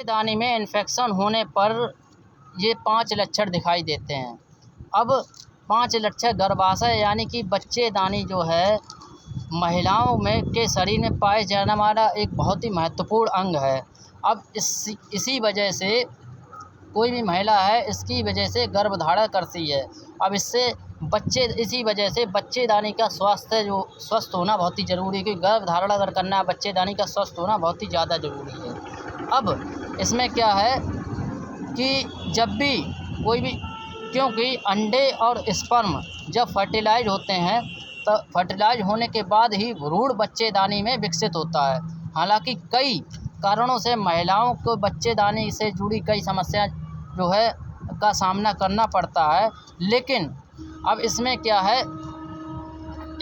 बच्चेदानी में इन्फेक्शन होने पर ये 5 लक्षण दिखाई देते हैं। अब 5 लक्षण गर्भाशय यानी कि बच्चेदानी जो है महिलाओं में के शरीर में पाए जाने वाला एक बहुत ही महत्वपूर्ण अंग है। अब इसी वजह से कोई भी महिला है इसकी वजह से गर्भधारण करती है। अब इसी वजह से बच्चेदानी का स्वस्थ होना बहुत ही ज़रूरी है, क्योंकि गर्भधारण अगर करना है बच्चेदानी का स्वस्थ होना बहुत ही ज़्यादा ज़रूरी है। अब इसमें क्या है कि जब भी क्योंकि अंडे और स्पर्म जब फर्टिलाइज होते हैं तो फर्टिलाइज होने के बाद ही भ्रूण बच्चेदानी में विकसित होता है। हालांकि कई कारणों से महिलाओं को बच्चेदानी से जुड़ी कई समस्या जो है का सामना करना पड़ता है, लेकिन अब इसमें क्या है,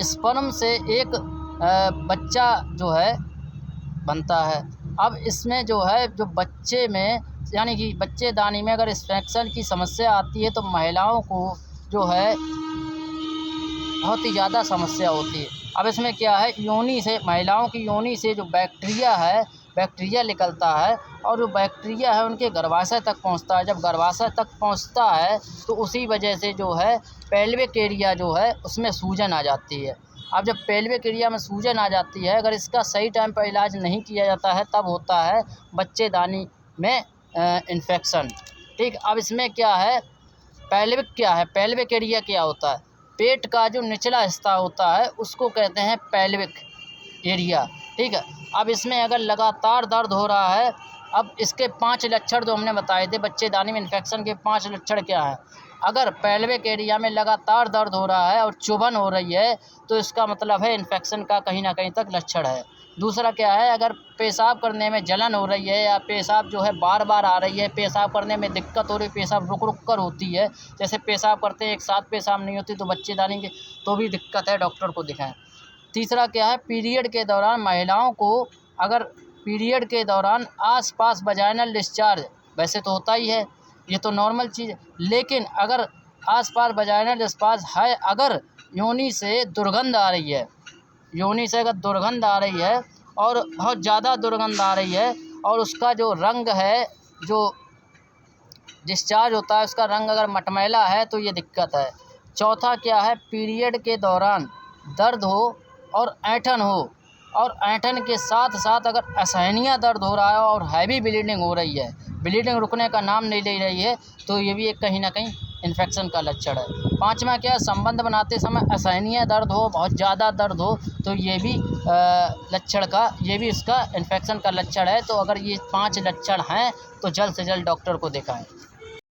स्पर्म से एक बच्चा जो है बनता है। अब इसमें जो है जो बच्चे में यानी कि बच्चेदानी में अगर इन्फेक्शन की समस्या आती है तो महिलाओं को जो है बहुत ही ज़्यादा समस्या होती है। अब इसमें क्या है, महिलाओं की योनि से जो बैक्टीरिया निकलता है और जो बैक्टीरिया है उनके गर्भाशय तक पहुंचता है। जब गर्भाशय तक पहुंचता है तो उसी वजह से जो है पेल्विक एरिया जो है उसमें सूजन आ जाती है। अब जब पेल्विक एरिया में सूजन आ जाती है, अगर इसका सही टाइम पर इलाज नहीं किया जाता है तब होता है बच्चेदानी में इन्फेक्शन। ठीक, अब इसमें क्या है, पेल्विक एरिया क्या होता है, पेट का जो निचला हिस्सा होता है उसको कहते हैं पेल्विक एरिया। ठीक है, अब इसमें अगर लगातार दर्द हो रहा है, अब इसके 5 लक्षण जो हमने बताए थे बच्चेदानी में इन्फेक्शन के 5 लक्षण क्या हैं। अगर पेल्विक एरिया में लगातार दर्द हो रहा है और चुभन हो रही है तो इसका मतलब है इन्फेक्शन का कहीं ना कहीं तक लक्षण है। दूसरा क्या है, अगर पेशाब करने में जलन हो रही है या पेशाब जो है बार बार आ रही है, पेशाब करने में दिक्कत हो रही है, पेशाब रुक रुक कर होती है, जैसे पेशाब करते हैं एक साथ पेशाब नहीं होती तो बच्चेदानी के तो भी दिक्कत है, डॉक्टर को दिखाएं। तीसरा क्या है, पीरियड के दौरान महिलाओं को अगर पीरियड के दौरान आसपास वजाइनल डिस्चार्ज, वैसे तो होता ही है, ये तो नॉर्मल चीज़ है, लेकिन अगर आसपास वजाइनल डिस्चार्ज है, अगर योनि से दुर्गंध आ रही है, योनि से अगर दुर्गंध आ रही है और बहुत ज़्यादा दुर्गंध आ रही है और उसका जो रंग है, जो डिस्चार्ज होता है उसका रंग अगर मटमैला है तो ये दिक्कत है। चौथा क्या है, पीरियड के दौरान दर्द हो और ऐंठन हो, और ऐंठन के साथ साथ अगर असहनीय दर्द हो रहा है और हैवी ब्लीडिंग हो रही है, ब्लीडिंग रुकने का नाम नहीं ले रही है, तो ये भी एक कहीं ना कहीं इन्फेक्शन का लक्षण है। पाँचवा क्या है, संबंध बनाते समय असहनीय दर्द हो, बहुत ज़्यादा दर्द हो, तो ये भी इसका इन्फेक्शन का लक्षण है। तो अगर ये 5 लक्षण हैं तो जल्द से जल्द डॉक्टर को दिखाएं।